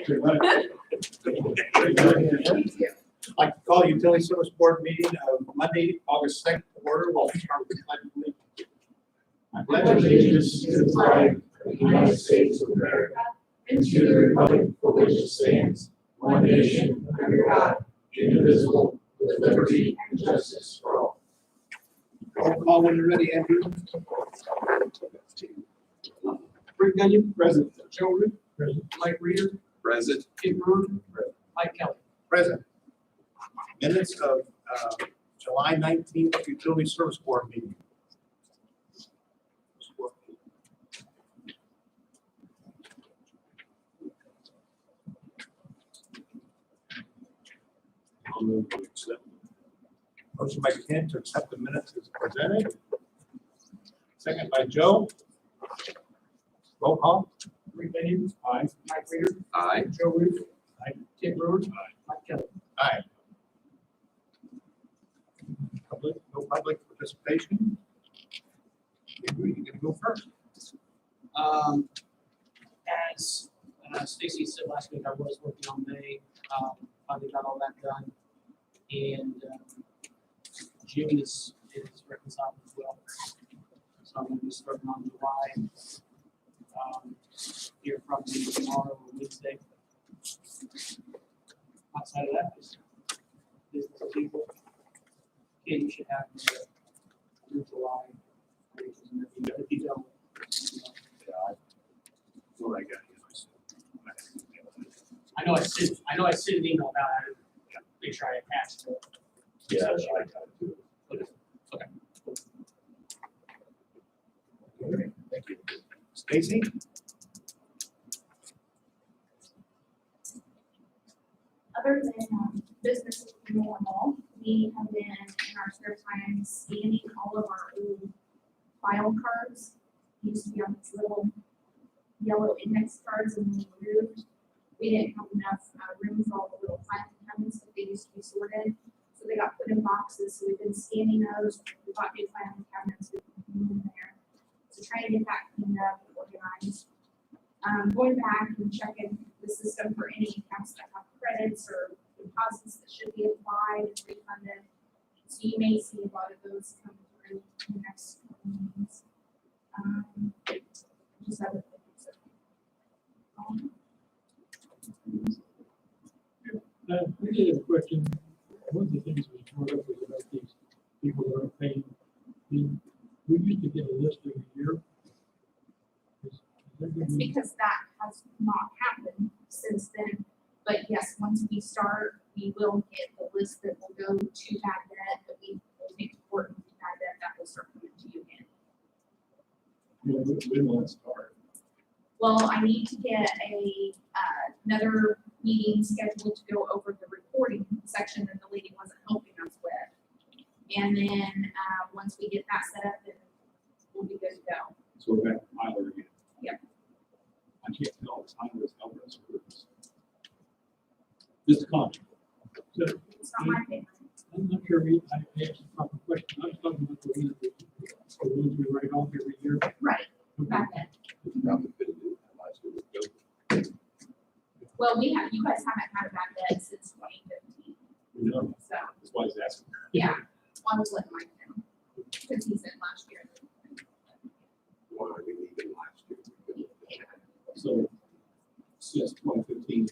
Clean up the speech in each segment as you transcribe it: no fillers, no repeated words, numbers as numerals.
Thank you very much. I'd like to call the Utility Service Board meeting of Monday, August 2nd to order. We'll start with the pledge of allegiance. I pledge allegiance to the flag of the United States of America and to the republic for which it stands, one nation, under God, indivisible, with liberty and justice for all. Roll call when you're ready, Andrew. Rick Gunion. Present. Joe Root. Present. Mike Reeder. Present. Kid Brewer. Mike Kelly. Present. Minutes of July 19th Utility Service Board meeting. I'll move to accept. Motion by Ken to accept the minutes as presented. Second by Joe. Roll call. Rick Gunion. Aye. Mike Reeder. Aye. Joe Root. Aye. Kid Brewer. Mike Kelly. Aye. Public, no public participation. You can go first. As Stacy said last week, I was working on May. Finally got all that done. And June is reconciled as well. So I'm going to be starting on July. Hear from me tomorrow or Wednesday. Outside of that, is business as usual. Yeah, you should have through July. If you don't, What I got here. I know I sent an email about it. Make sure I attached it. Yeah, I got it too. Okay. Okay, thank you. Stacy? Other than business as normal, we have been in our spare time scanning all of our old file cards. Used to be on these little yellow index cards and we removed. We didn't have enough room for all the little file cabinets that they used to be sorted. So they got put in boxes, so we've been scanning those. We bought new filing cabinets, we put them in there. So trying to get that cleaned up and organized. Going back and checking the system for any accounts that have credits or deposits that should be applied and refunded. So you may see a lot of those come through in the next couple meetings. Just other things. We did have a question. One of the things was brought up was about these people that aren't paying. We used to get a list every year. It's because that has not happened since then. But yes, once we start, we will get the list that will go to bad debt, that we will take forward to bad debt, that will start coming to you again. We want to start. Well, I need to get another meeting scheduled to go over the reporting section that the lady wasn't helping us with. And then, once we get that set up, then we'll be good to go. So we're back to Tyler again. Yep. I can't tell if Tyler is helping us or it's Just a comment. So, It's not my favorite. I'm not sure I asked the proper question. I was talking about the ones we write off every year. Right, Okay. bad debt. probably couldn't do that last year with Joe. Well, you guys haven't had a bad debt since 2015, We know. so, That's why he's asking. yeah, well, I was letting Mike know, because he said last year. Why we need him last year. So since 2015,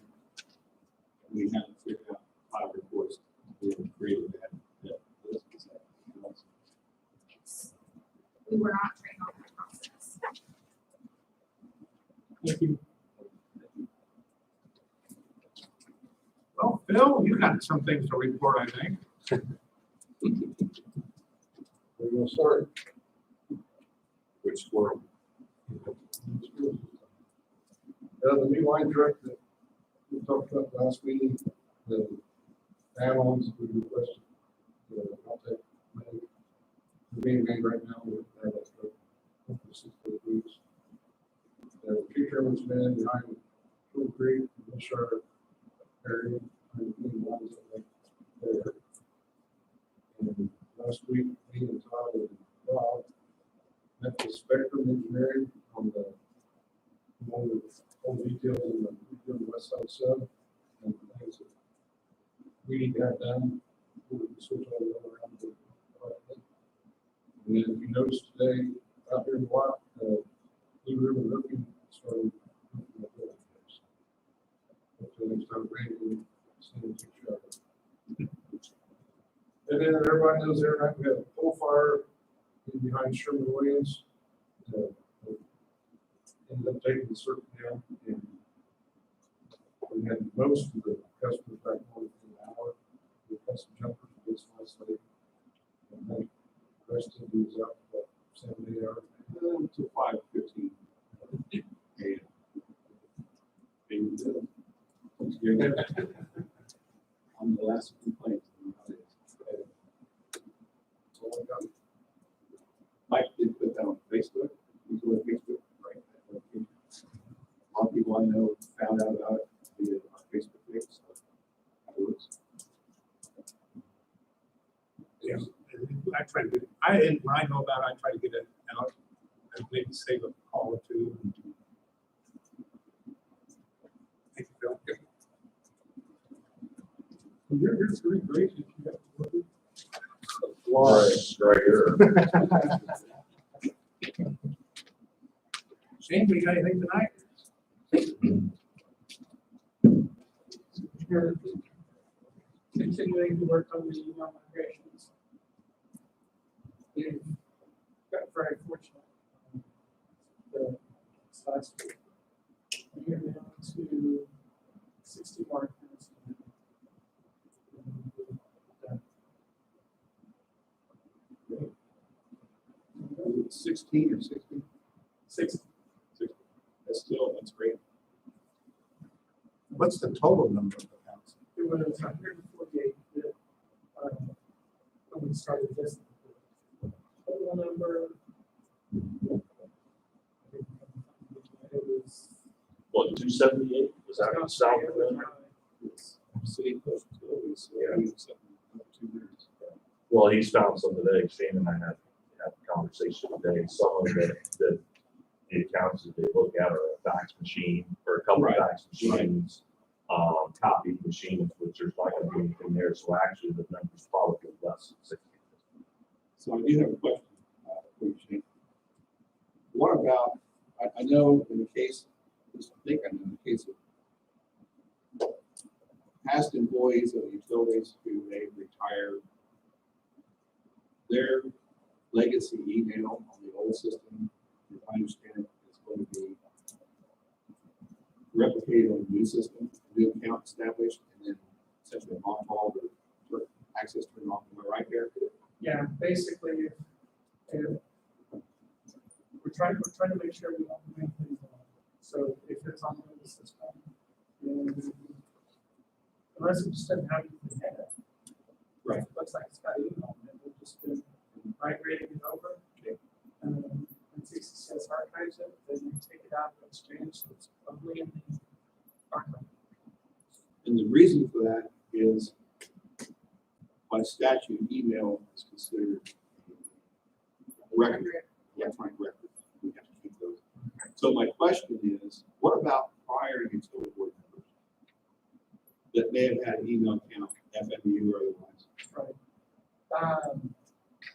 we haven't figured out file reports. We haven't created that list. We were not trained on that process. Thank you. Well, Phil, you got some things to report, I think. We're gonna start. Which squirrel? The new line truck that we talked about last meeting, the add-ons we requested, the contact money, they're being made right now with that extra 6 weeks. The tree trimming's been behind Tool Creek, the Sharp area, and the ones that there. And last week, me and Todd and Rob met with Spectrum Engineering on the all the details in the west side sub and things that we need to have done. We'll switch all that around to. And then if you notice today, out here in the lot, Blue River Roofing started. roofing the buildings. Hopefully next time rain, we'll send it to Chicago. And then everybody knows there, we had a pole fire behind Sherman Williams. Ended up taking the circuit down, and we had most of the customers back home in an hour. We had some jumpers, this last night. And then the rest of it was up about 7, 8 hours. To 5:15. AM. I'm the last complaint. So I got Mike did put that on Facebook. He's on Facebook, right? A lot of people I know found out about it via our Facebook page. So that works. Yeah, I try to get, when I know about it, I try to get it out and maybe save a call or two. Thank you, Phil. You're really great. If you have to look Right here. Shane, we got anything tonight? We're continuing to work on the email migrations. We've got very fortunate. The last week. We're down to 60 more accounts. 16 or 16? 60. That's great. What's the total number of accounts? It was 148 that, when we started this. Total number. It was. What, 278? Was that in South Carolina? City close to it. So Yeah. we have something like 2 years. Well, he's found some today. Shane and I had a conversation today. Some of the accounts that they look at are a fax machine or a couple of Right. fax machines, copy machines, which there's not going to be anything there. So actually, the number's probably less than 60. So I do have a question for you, Shane. What about, I know in the case, at least I think I know in the case of past employees of utilities who may retire, their legacy email on the old system, if I understand it, is going to be replicated on the new system, new account established, and then essentially mothballed or access turned off. Am I right there? Yeah, basically, we're trying to make sure we don't make things wrong. So if it's on the system, then unless we just didn't have anything in it. Right. It looks like it's got email, and we've just been migrating it over. Okay. And CCS archives it, then we take it out of Exchange, so it's only in the archive. And the reason for that is by statute, email is considered a record, electronic record. We have to keep those. So my question is, what about prior utility board members that may have had an email account, FMU or otherwise? Right.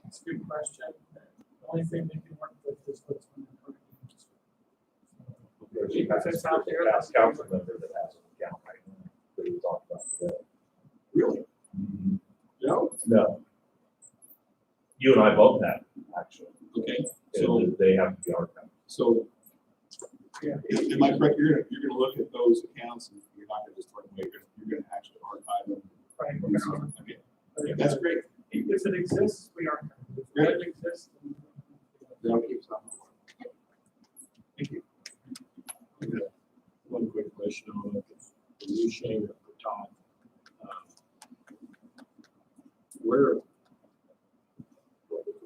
That's a good question. The only thing they can work with is what's on the current email. There's If it's out there, a that's- council member that has an account right now that we talked about today. Really? No? No. You and I both have, actually. Okay, so, And they have to be archived. so, Yeah. am I correct? You're gonna look at those accounts and you're not gonna just throw them away, you're gonna actually archive them. Right. Okay, that's great. If it exists, we are. If it Great. doesn't exist, then That'll keep something. Thank you. One quick question on the new Shane or for Todd. Where,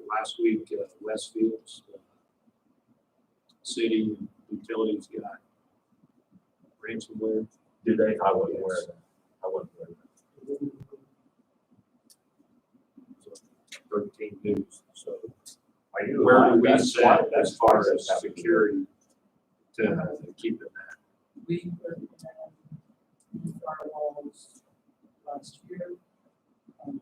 last week, Westfield's city utilities got ransomware. Did they? I wasn't aware of that. I wasn't aware of that. So 13 news, so I knew where that. do we That's set why- as that's far why as security to keep it that? we firewalls last year. Um,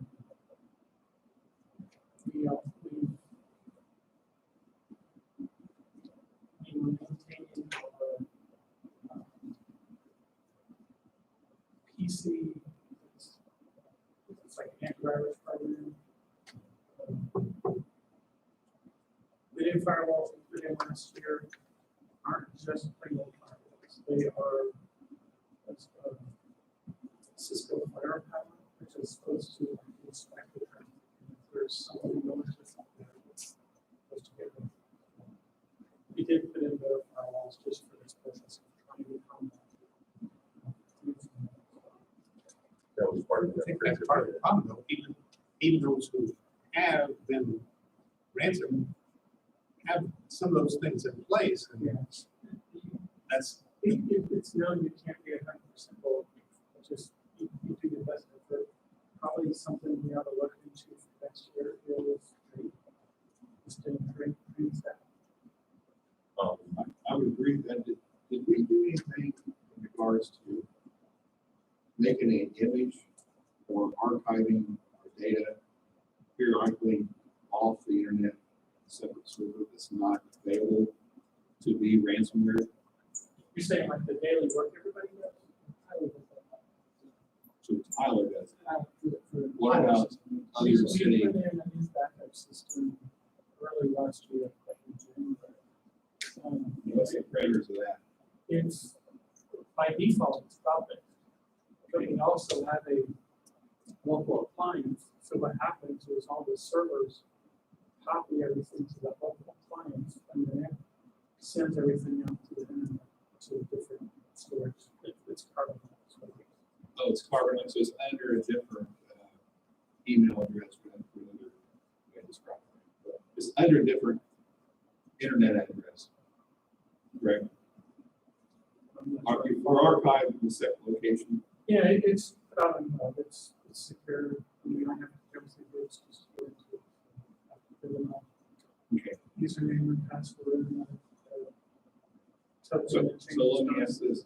We were maintaining our PC, it's like an antivirus program. The new firewalls we put in last year aren't just plain old firewalls. They are Cisco FirePower, which is supposed to inspect the traffic. If there's something malicious out there, it's supposed to get rid of it. We did put in the firewalls just for this purpose, trying to combat. That was part of I think that's part of the problem, though, even those who have been ransomed have some of those things in place, and Yes. that's, It's known you can't be 100% bulletproof. It's just, you do your best effort. Probably something we ought to look into for next year is just to train that. I would agree with that. Did we do anything in regards to making an image or archiving our data periodically off the internet, separate server that's not available to be ransomware? You're saying like the daily work everybody does? I would think that. So Tyler does that. I would do it for- What about other We city? put in a new backup system early last year, like in January. What's the parameters of that? It's by default, it's cloud-based. But we also have a local appliance, so what happens is all the servers copy everything to the local appliance, and then it sends everything out to the internet, to a different storage. It's part of that. Oh, it's carbon, so it's under a different email address, for another way to describe it. It's under a different internet address. Correct. Or archived in a separate location. Yeah, it's out in the web, it's secure, we don't have to go through this, just go into it. Okay. Username and password. And, So let me ask this,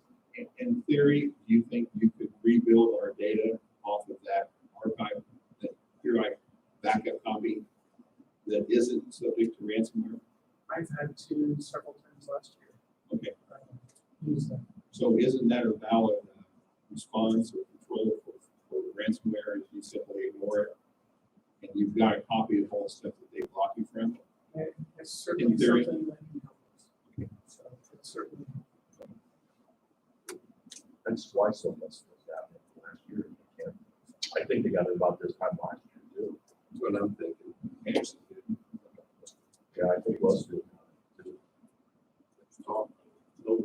in theory, do you think you could rebuild our data off of that archive, that periodic backup copy that isn't subject to ransomware? I've had to several times last year. Okay, Use that. so isn't that a valid response or control for ransomware if you simply ignore it? And you've got a copy of all the stuff that they block you from? It's certainly In theory. something that can help us. So it's certainly. That's why so much was happening last year. You can't- I think they got it about this time last year too. That's what I'm thinking. Anderson did. Yeah, I think it was too. Talk. No.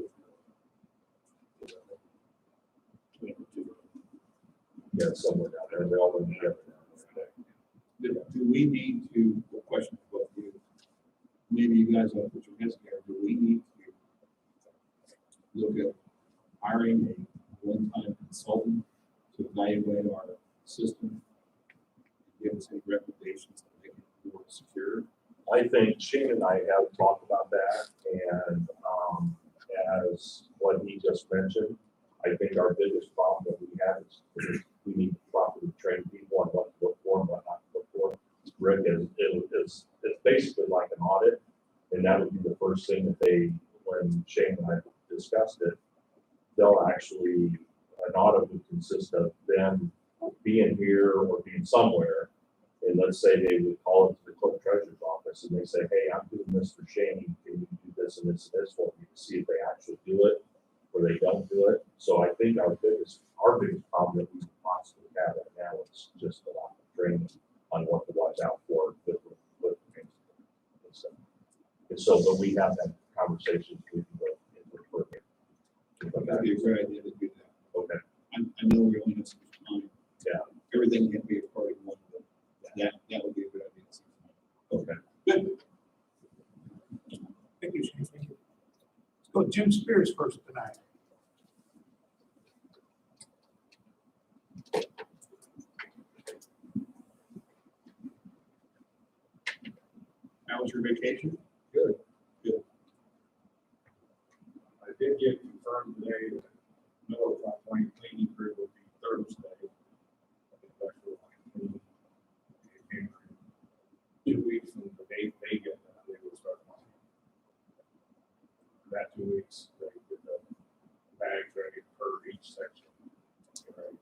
Yeah, somewhere down there, they all went together. Do we need to, a question for both of you, maybe you guys will put your heads together, do we need to look at hiring a one-time consultant to evaluate our system? Give us any recommendations to make it more secure? I think Shane and I have talked about that, and as what he just mentioned, I think our biggest problem that we have is we need to properly train people on what to look for and what not to look for. Rick it's basically like an audit, and that would be the first thing that they, when Shane and I discussed it, they'll actually, an audit would consist of them being here or being somewhere. And let's say they would call it to the clerk treasurer's office and they say, hey, I'm doing this for Shane. Can you do this and this and this for me to see if they actually do it or they don't do it? So I think our biggest problem that we possibly have right now is just a lack of training on what to watch out for with things. And so, but we have that conversation with the That'd be a great idea to do that. Okay. I know we only have so much time. Yeah. Everything can be a part of one, but that would be a good idea. Okay. Good. thank you, Shane, thank you. Let's go Jim Spears first tonight. How was your vacation? Good. Good. I did get confirmed today that middle of my point cleaning crew will weeks, they get the bags ready for each section. Right.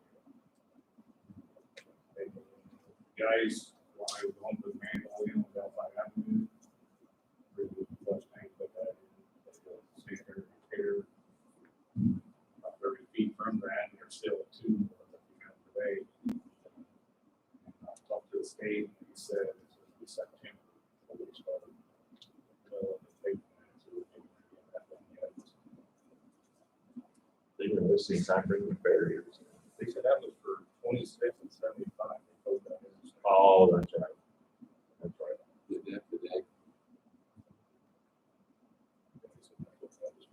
Guys, while I was on the manual in Delphi Avenue, really flush tank, put that in, standard repair. About 30 feet from that, and there's still two more that we have today. And I talked to the state, and he said it's gonna be September, before we start. Well, the state plans, so we can get that done yet. They've been listening, time bringing the barriers. They said that was for 26 and 75. They told that is. Oh, that's right. That's right. Did that today.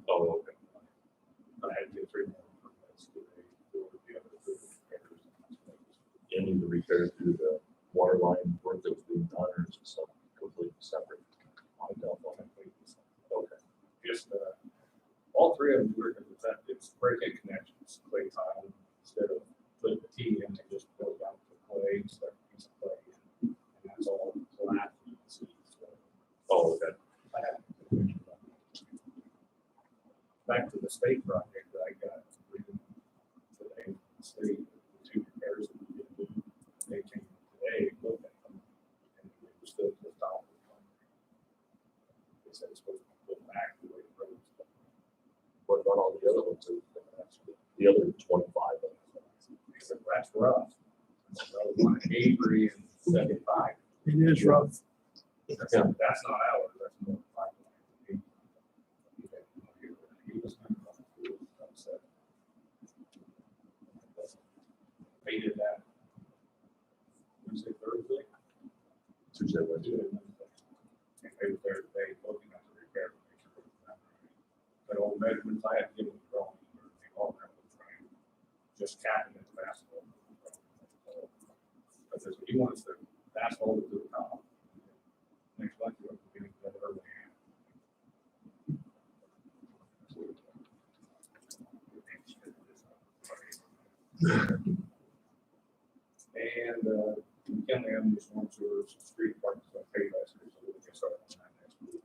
Oh, okay. I had to get 3 more permits today for the other 3 repairs. You need to repair through the water line work that was being done, or is it something completely separate? I don't know. Okay. Just, all 3 of them working with that, it's break-in connections, clay tile, instead of putting the T in, they just go down to clay, instead of piece of clay. And that's all flat, you can see, so. Oh, okay. I have to- Back to the state project that I got reading today, the state, the 2 repairs that we did do, they came today, looked at them, and they were still just off. They said it's supposed to go back the way the roads. What about all the other ones? The other 25 of them? They said, that's rough. So one at Avery and 75. It is rough. That's not ours, that's more than 5. He was upset. They did that. Wednesday, Thursday. Tuesday, Wednesday. And they were there today looking at the repair. to make sure it was not right. But all measurements I had given the drawing, they all have the frame, just capping it with asphalt. Because he wants to asphalt it to the top. Next month, you're going to get it early. And McKinley Avenue storm sewers, street parks, so pay last year, so we'll get started on that next week.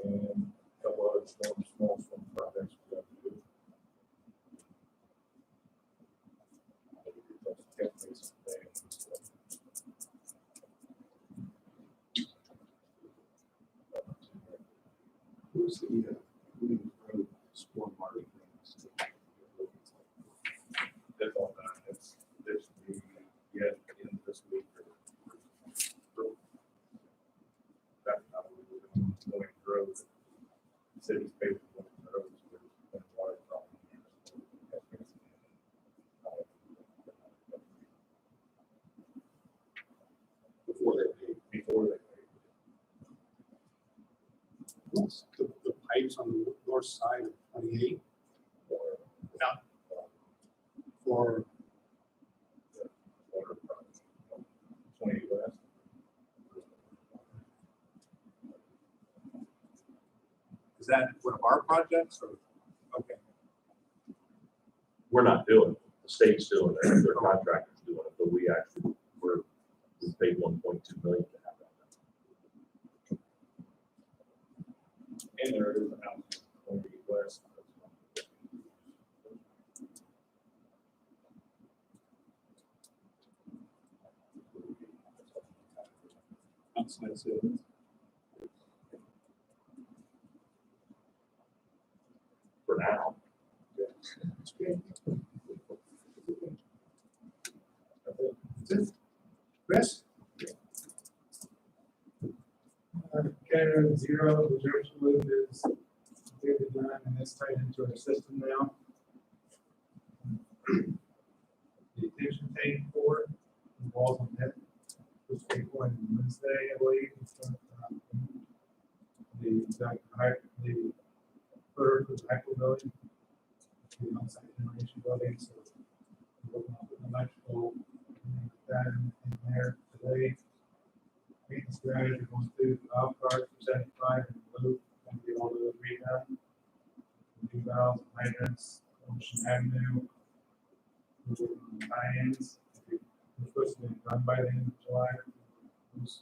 And a couple other small storm projects we got to do. Who's the, Williams Road storm market? That's all done. It's this week, yet in this week. That's not what we're doing. Going through the city's paper. Roads, there's been water problem. Before they pay. Before they pay. What's the pipes on the north side of 28 Or, for water problem. 20 west. is that one of our projects or? Okay. We're not doing it. The state's doing it, their contractor's doing it, but we actually, we paid 1.2 million to have that. And there is an house on the west. Outside city. For now. Chris? Category 0, the reserve loop is completely done and it's tied into our system now. The attention tank for the walls on that. Which we going Wednesday, I believe. The footer for the actual building. The on-site generation building, so we're working on the electrical, that in there today. Maintenance garage, we're going through the valve cars for 75 and blue, and be all those redone. New valves, hydrants, Ocean Avenue. Tie-ins, We're supposed to be done by the end of July. Most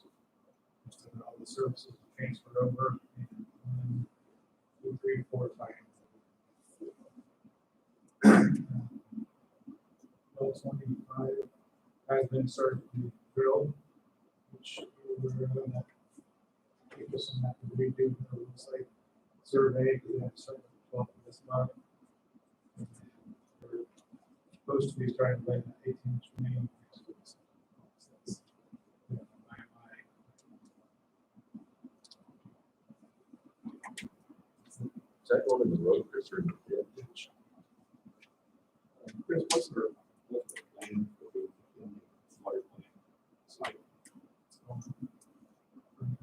of all the services transferred over. And 2, 3, 4, 5. Well, 25 has been started to be drilled, which we're going to keep us in that redo the site survey. We have started 12th of this month. And we're supposed to be starting by the 18th May. Is that going in the road, Chris, or in the ditch? Chris, what's the plan for the water plant site?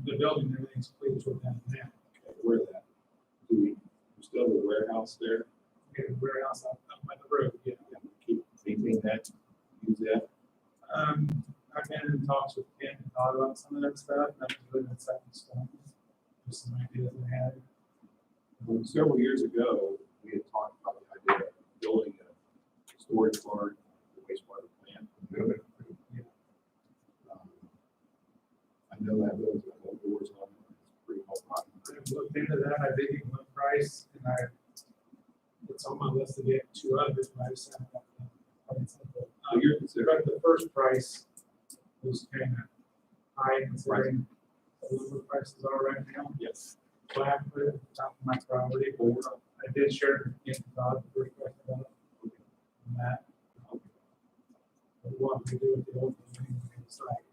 The building, everything's clear to that now. Okay, where that? Do we still have a warehouse there? We have a warehouse up by the road, yeah. Keep maintaining that, use that? I've been in talks with Ken and Todd about some of that stuff, not really that set in stone, just some ideas I had. Several years ago, we had talked about the idea of building a storage barn, the wastewater plant. Yeah. I know that those are all doors on it. It's pretty hot. I've looked into that, I did get one price, and it's on my list to get 2 others, but I just haven't got them. So you're considering, But the first price was kind of high considering the lumber prices are right now. yes. So I have to put it at the top of my priority, but I did share it with Ken and Todd, the first question about it. And that. What we do with the old building, we decide.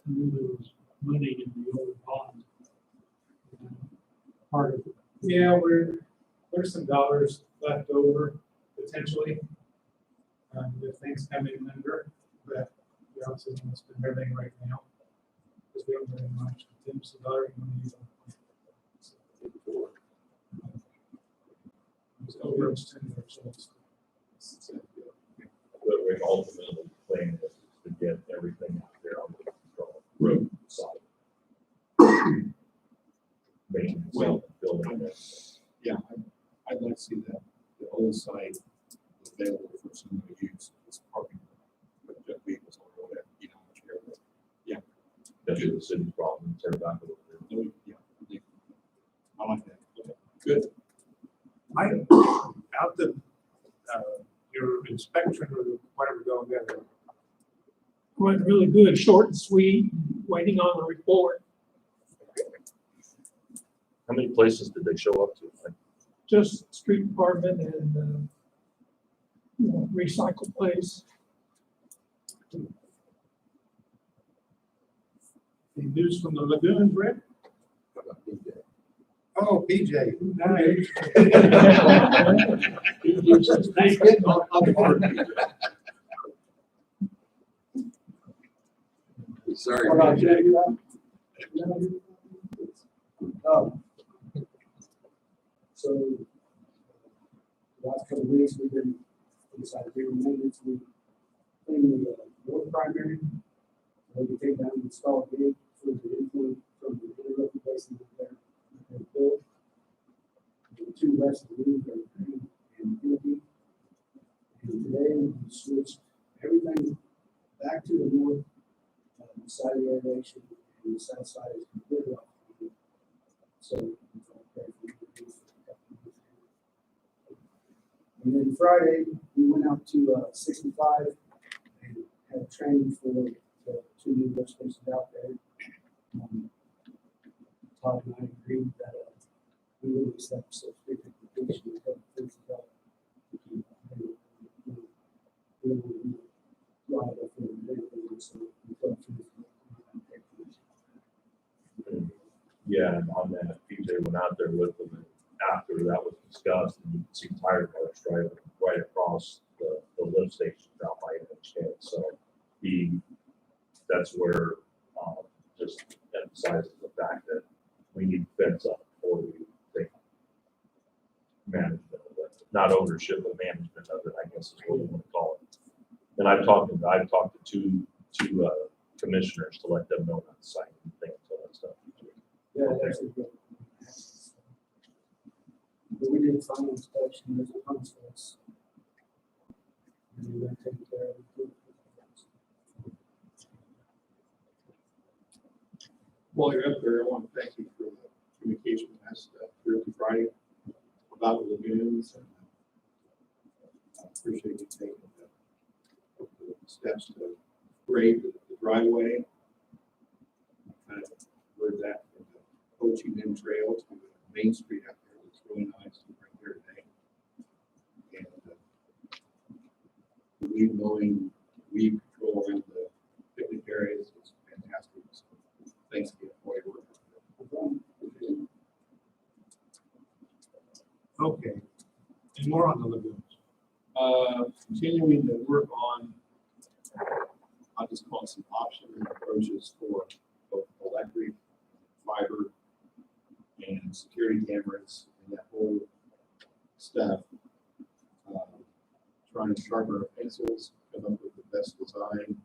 I knew there was money in the old bond. Part of it. Yeah, there's some dollars left over potentially. If things come in under, but we also want to spend everything right now. Because we don't very much contingency dollar we want to use on. It's over $10 ourselves. But we ultimately plan is to get everything out there on the road side. Maintenance, Well, building this. Yeah, I'd like to see that, the old site available for somebody to use as parking. But just vehicles on the road, you know, much area. Yeah. That's the city's problem, tear it back a little bit. Yeah. I like that. Okay, good. Out the, your inspection or whatever going together. Went really good, short and sweet, waiting on the report. How many places did they show up to? Like, Just street department and, recycle place. Any news from the lagoon, Rick? How about DJ? Oh, BJ. Nice. Nice getting on the board, DJ. Sorry, DJ. So, the last couple of weeks, we've been inside here maintenance, we cleaned the north primary. We take down and install a gate for the influence from the interrupted basin up there. And built. The 2 west of the roof are green and empty. And today, we switched everything back to the north, side of the aeration, and the south side is completely off. So, it's all okay for the roof. And then Friday, we went out to 65 and had training for the 2 new lift stations out there. Todd and I agreed that we would accept certificate of completion and have things up. We don't want to be liable for the vehicle, so we thought yeah, and on that, PJ went out there with them, and after that was discussed, and you can see tire marks right across the lift station down by NHK. So that's where, just emphasizes the fact that we need fence up before we take management of it, not ownership, but management of it, I guess is what we want to call it. And I've talked to two commissioners to let them know not to sign anything until that stuff. yeah, that's a good. But we did final inspection, there's a punch list. And we're gonna take While you're up there, I want to thank you for the communication last Thursday, Friday about the lagoons. And I appreciate you taking the steps to grade the driveway. I kind of heard that from the Ho Chi Minh Trail to the Main Street out there. It's really nice right there today. And the weed mowing, weed control around the picnic areas is fantastic. So thanks again for your work. Okay. And more on the lagoons. Continuing to work on, I'll just call it some options and approaches for both electric, fiber, and security cameras and that whole stuff. Trying to sharpen our pencils, come up with the best design.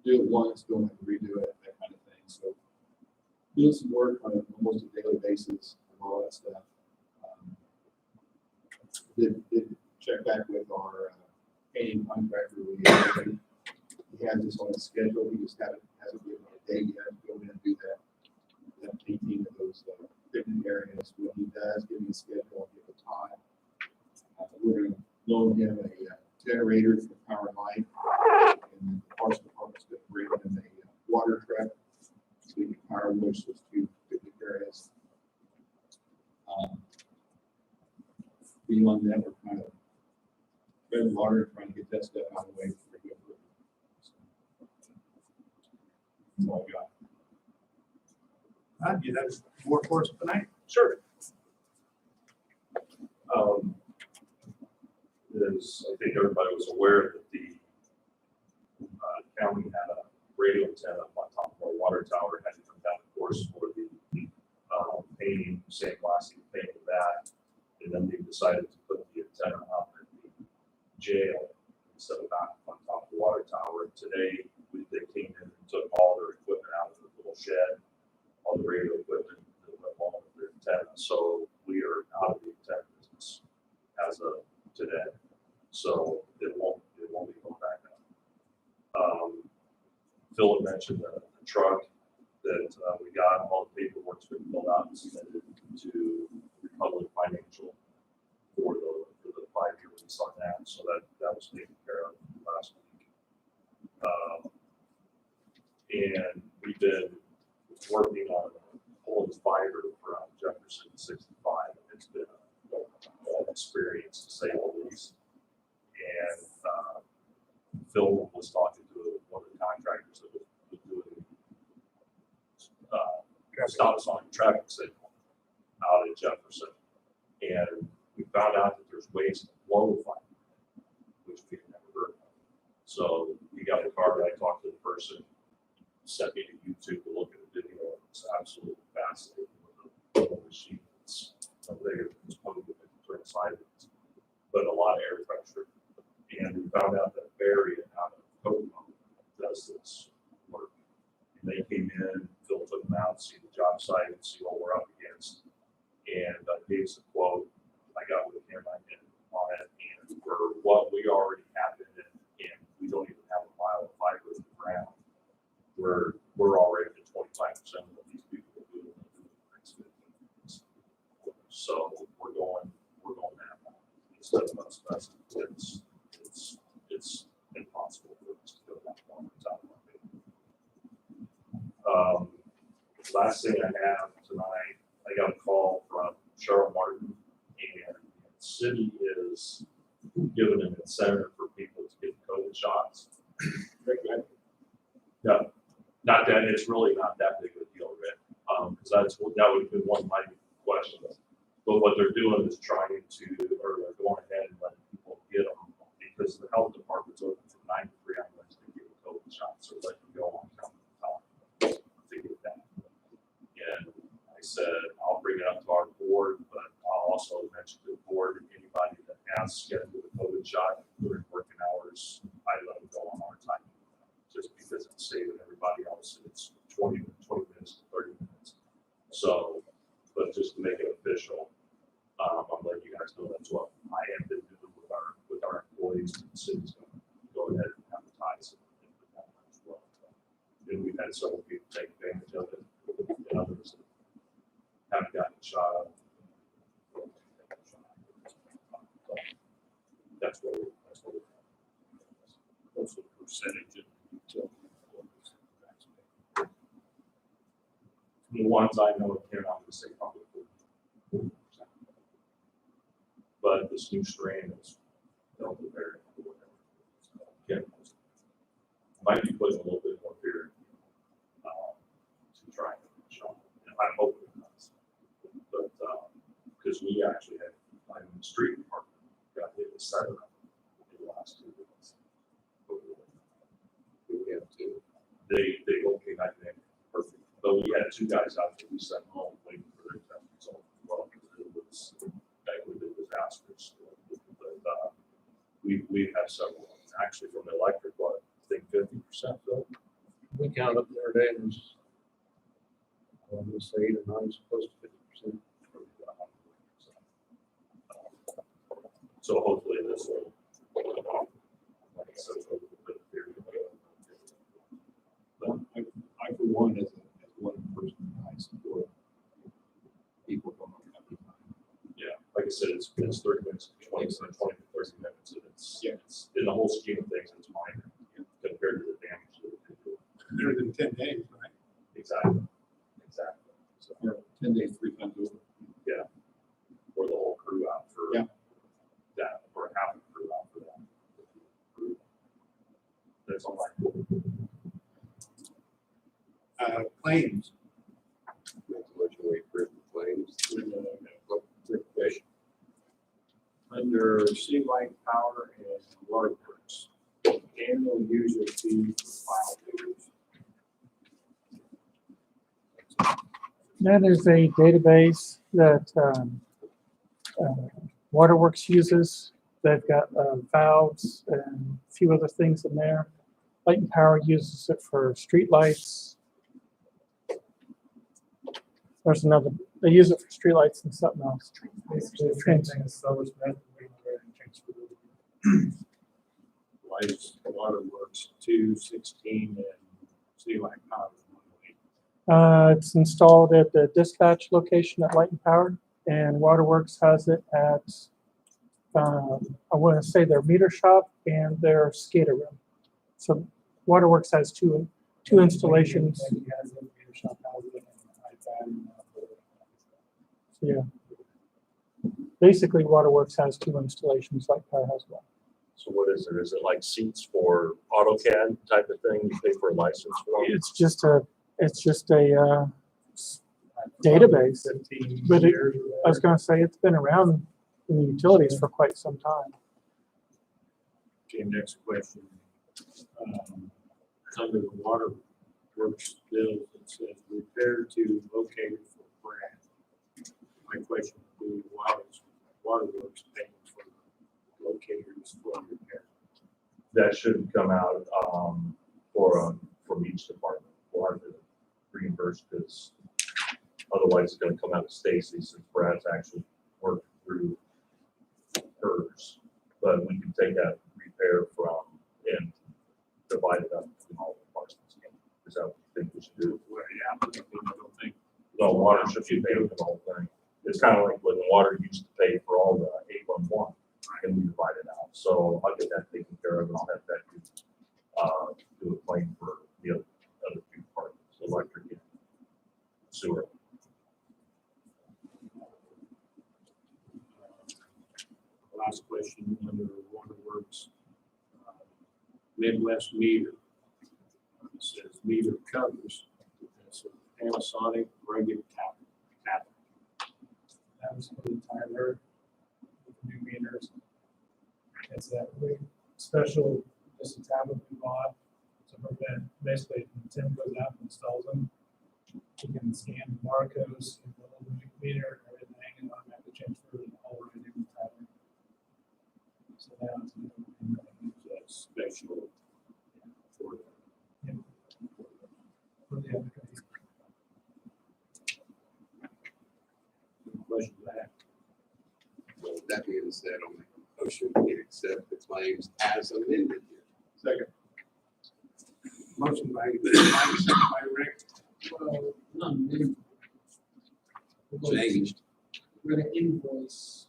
Do it once, don't have to redo it, that kind of thing. So doing some work on almost a daily basis on all that stuff. Did check back with our painting contractor. He has this on his schedule. He just hasn't given me a date yet to go in and do that painting of those picnic areas. When he does, give me a schedule, I'll give a time. We're going to loan him a generator for power and light, and the parks department's going to bring him a water truck so we can power wash those two picnic areas. Beyond that, we're kind of treading water, trying to get that stuff out of the way before we go further. That's all I got. You have more for us tonight? Sure. As I think everybody was aware that the county had a radio antenna up on top of our water tower, had to come down, of course, for the painting, sandblasting, paint of that. And then they decided to put the antenna up at the jail instead of back on top of the water tower. And today, they came in and took all their equipment out of the little shed, all the radio equipment that went along with their antenna. So we are out of the antenna business as of today. So it won't be going back up. Phil had mentioned the truck that we got, all the paperwork's been filled out and submitted to Republic Financial for the 5-year lease on that. So that was taken care of last week. And we've been working on pulling fiber from Jefferson 65. It's been an experience to say the least. And Phil was talking to one of the contractors that was doing stop sign traffic signal out in Jefferson. And we found out that there's ways to blow fiber, which we've never heard of. So we got the card, I talked to the person, sent me to YouTube to look at the video. It's absolutely fascinating with the little machine. It's bigger than this one turn side, but a lot of air pressure. And we found out that Barry out of Kokomo does this work. And they came in, Phil took them out, see the job site, and see what we're up against. And gave us a quote. I got with him on it. And for what we already have in it, and we don't even have a mile of fiber in the ground, we're already at 25% of what these people are doing in the next 15 years. So we're going that way. Instead of us, it's impossible for us to go that far without money. Last thing I have tonight, I got a call from Cheryl Martin, and the city is giving an incentive for people to get COVID shots. No, not that, it's really not that big of a deal, Rick, because that would have been one of my questions. But what they're doing is trying to, or they're going ahead and letting people get them, because the health department's open from 9 to 3 on Wednesday to get a COVID shot, so let you go on time to get that. And I said, I'll bring it up to our board, but I'll also mention to the board, anybody that has scheduled a COVID shot during working hours, I let them go on our time. Just because it's saving everybody else, it's 20 minutes to 30 minutes. So, but just to make it official, I'm letting you guys know that's what I have been doing with our employees. The city's going to go ahead and advertise it as well. And we've had several people take advantage of it, and others haven't gotten shot up. That's what we're. What's the percentage of utility employees? The ones I know of, I'm gonna say probably 40%. But this new strain is Delta variant or whatever. Yeah. Might be putting a little bit more fear to try and show. And I hope it does. But, because we actually had, I'm in the street department, got hit with 7 of them in the last 2 weeks. We have 2. They okay, I think, perfect. But we had 2 guys out there we sent home waiting for their test result. Well, it was, that would be disastrous. But, we have several, actually from the electric, what, I think 50% though. We count up there today, and there's, I'm gonna say 8 or 9, close to 50%. So hopefully this will, like I said, a little bit of fear. But I for one, as one person, I support people going on every time. yeah, like I said, it's 30 minutes, 20 to 30 minutes, and it's, Yeah. it's in the whole scheme of things, it's minor compared to the damage that it could do. Better than 10 days, right? Exactly. So, Or 10 days, 3 times over. yeah, or the whole crew out for Yeah. that, or half the crew out for that. That's all I. Claims. Under Sea Light Power and Waterworks, annual user fee for file readers. That is a database that Waterworks uses. They've got valves and a few other things in there. Light and Power uses it for streetlights. There's another, they use it for streetlights and something else. Basically, the same thing as Silver Smith. Lights, Waterworks, 216, and Sea Light Power. It's installed at the dispatch location at Light and Power, and Waterworks has it at, I want to say their meter shop and their skater room. So Waterworks has two installations. Yeah. Basically, Waterworks has 2 installations, Light Power has 1. So what is it? Is it like seats for AutoCAD type of thing? You pay for a license for? It's just a database. But I was going to say it's been around in the utilities for quite some time. Okay, next question. It's under the Waterworks bill, it says repair to locator for Brad. My question would be, why is Waterworks paying for locators for repair? That shouldn't come out from each department. We'll have to reimburse because otherwise it's going to come out of Stacy since Brad's actually worked through hers. But we can take that repair from and divide it up between all the departments. Is that what you think we should do? Well, yeah, but I don't think. No, water should be paying for the whole thing. It's kind of like when water used to pay for all the 811 and we divide it out. So I'll get that taken care of and I'll have that do a claim for the other 2 departments, electric and sewer. Last question under Waterworks. Midwest meter. It says meter covers. It's a Panasonic rugged tablet. That was for the Tyler, with the new meters. It's that really special, just a tablet we bought to prevent, basically, when Tim goes out and installs them, he can scan the barcodes, the little meter, everything, and automatically transfer it all right in the tablet. So now it's. That's special for them. For the application. Question back. Well, that being said, I'll make a motion to accept the claims as amended. Second. Motion by Mike, second by Rick. Well, not amended. Changed. We're gonna invoice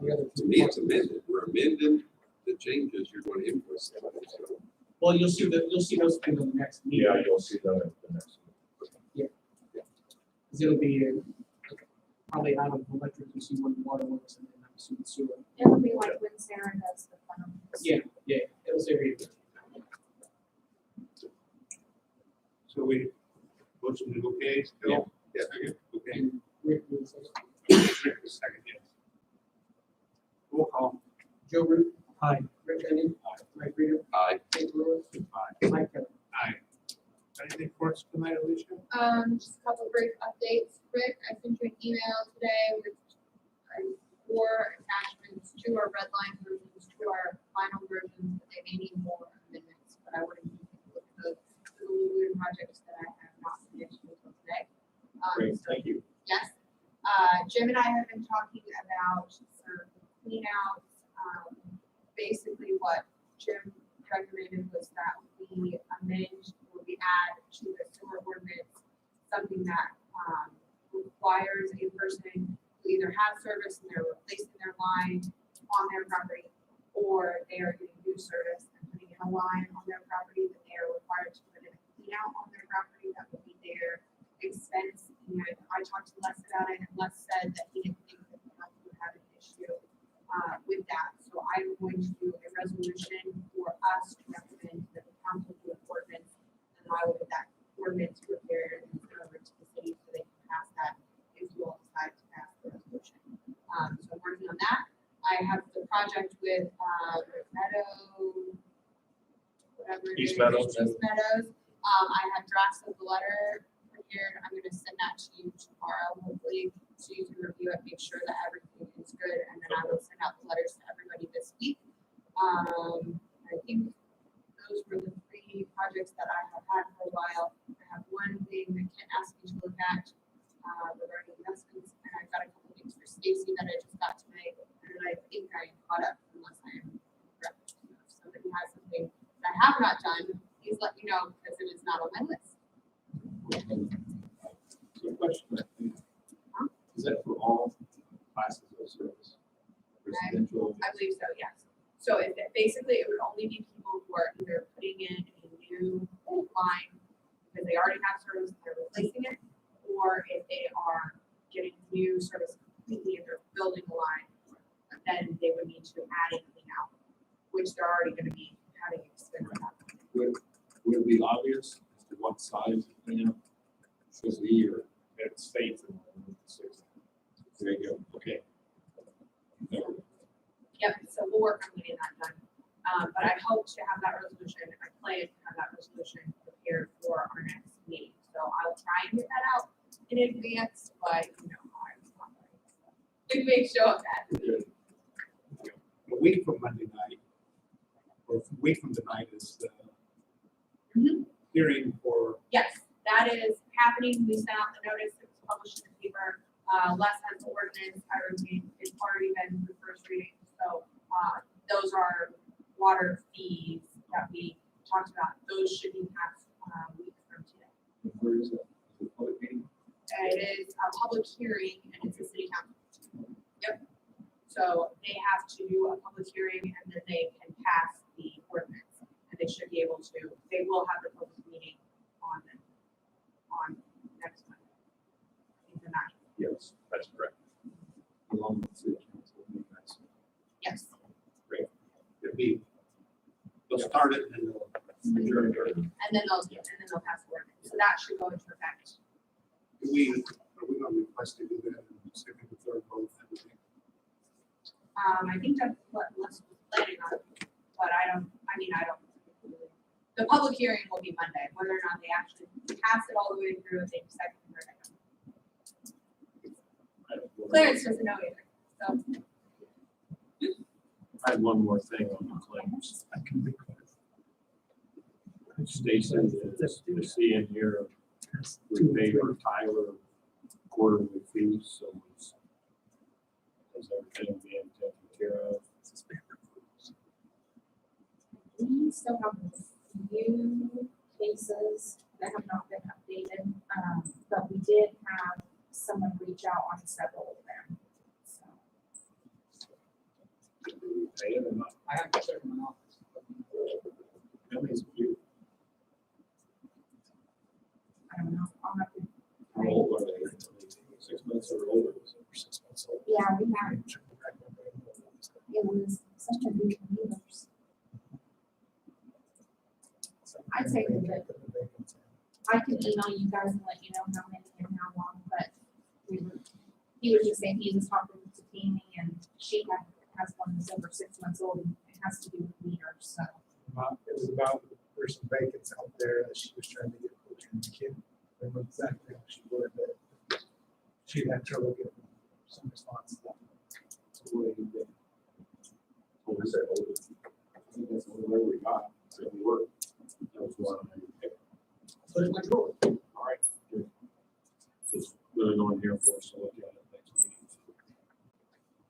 the other To two. me, it's amended. We're amending the changes. You're going to invoice them. So Well, you'll see those things on the next meeting. Yeah, you'll see them at the next. Because it'll be probably out of electric, you see one waterworks and then I'm assuming sewer. It'll be like when Sarah does the funds. Yeah, it'll say right there. So we, motion is okay still? Yeah. Second? Okay. And Rick will say, Rick is second, yes. Roll call. Joe Root, Hi. Rick Benny, Mike Reader, Aye. Dave Lewis, Aye. Mike Kelly. Aye. Anything for us tonight, Alicia? Just a couple brief updates. Rick, I sent you an email today with 4 attachments to our red line versions, to our final versions, but they may need more amendments, but I wanted you to take a look at the Lululemon projects that I have not finished until today. Great, So, thank you. yes, Jim and I have been talking about some clean outs. Basically what Jim recommended was that we amend or we add to the sewer ordinance something that requires a person who either has service and they're replacing their line on their property, or they are getting new service and putting in a line on their property, that they are required to put in a clean out on their property. That would be their expense. And I talked to Les about it, and Les said that he didn't think that the council would have an issue with that. So I'm going to do a resolution for us to recommend that the council do an ordinance, and I will get that ordinance prepared and sent over to the city so they can pass that if you all decide to pass the resolution. So I'm working on that. I have the project with Meadow, whatever it is. East Meadows. East Meadows. I have drafts of the letter prepared. I'm gonna send that to you tomorrow, hopefully, so you can review it, make sure that everything is good, and then I will send out the letters to everybody this week. I think those were the 3 projects that I have had for a while. I have one thing that Kent asked me to look at, regarding investments, and I've got a couple things for Stacy that I just got tonight, and I think I am caught up unless I am correct. If somebody has something that I have not done, please let me know, because it is not on my list. So question, is that for all classes of service? Residential? I believe so, yes. So if basically it would only be people who are either putting in a new line because they already have service and they're replacing it, or if they are getting new service completely and they're building a line, then they would need to add anything out, which they're already gonna be having expense out. Would it be obvious as to what size, you know, should be, or It states in the 6. there you go, okay. Yep, so we'll work on getting that done. But I hope to have that resolution, I plan to have that resolution prepared for our next meeting. So I'll try and get that out in advance, but you know, I'm not ready. Big make show of that. A week from Monday night, or a week from tonight is the Mhm. hearing for, Yes, that is happening. We sent out the notice, it was published in the paper. Les has the ordinance, I reviewed, it's already been the first reading. So, those are water fees that we talked about. Those should be passed, a week from today. where is it? The public meeting? It is a public hearing and it's a city council. Yep. So they have to do a public hearing and then they can pass the ordinance. And they should be able to, they will have the public meeting on next Monday. I think the 9th. Yes, that's correct. Along with the city council. That's Yes. great. It'll be, they'll start it and they'll adjourn it. And then they'll pass the ordinance. So that should go into effect. Are we gonna request to do that in the second and third vote? I think that's what Les was planning on, but I don't. The public hearing will be Monday, whether or not they actually pass it all the way through, if they second or not. Clarence doesn't know either, so. I had one more thing on the claims. Stacy, the C in here, we paid our Tyler quarterly fees, so is everything being taken care of? We still have a few cases that have not been updated, but we did have someone reach out on several of them. So, Pay it or not? I have to check in my office. How many is it you? I don't know, I'll have to. How old are they? 6 months or older? 6 months old. Yeah, we have, it was such a big numbers. I'd say that I can email you guys and let you know how many and how long, but he was just saying he was talking to Tammy and she has one that's over 6 months old and it has to do with meters, so. It was about, there's some vacants out there that she was trying to get put in the kid. I remember exactly how she worded it. She had trouble getting some response. So what do you think? What was that? I think that's the way we got, so we worked. That was one of the. So it's my drawer. All right. Good. Just really going here for us to look at it next meeting.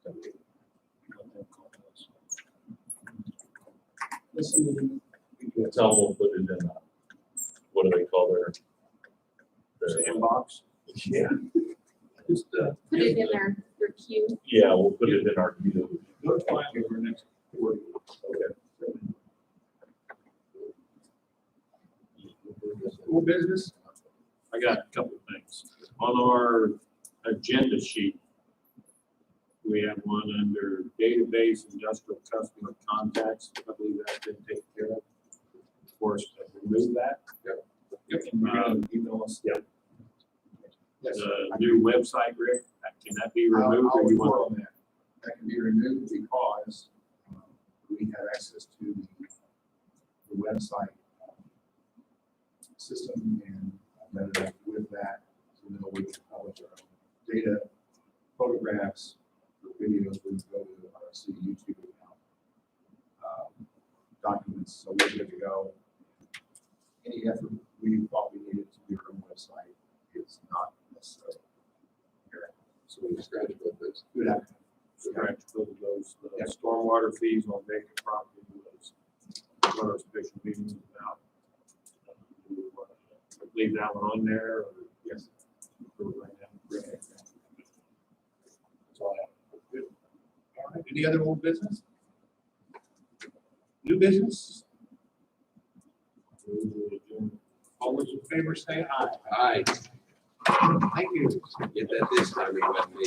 Let them call us. Listen, You can tell them we'll put it in, what do they call their? Inbox. Yeah. Just, Put it in their queue. yeah, we'll put it in our queue. Notify me over next board. Okay. School business? I got a couple of things. On our agenda sheet, we have one under database industrial customer contacts. I believe that's been taken care of. Of course, remove that. Yep. Email us. Yep. Yes. The new website, Rick, can that be removed I'll or you report want? on that. That can be removed because we have access to the website system and metadata with that, so now we can publish our own data, photographs, videos, we can go to our city YouTube account. Documents, so we're good to go. Any effort we thought we needed to do our own website is not necessary. So we scratch both those. Good act. Scratch both of those, the Yep. stormwater fees on vacant property was what our special meeting was about. Leave that one on there, or Yes. approve it right now? That's all I have. Good. All right, any other old business? New business? All those in favor say aye. Aye, Thank you. get that this time, you let me.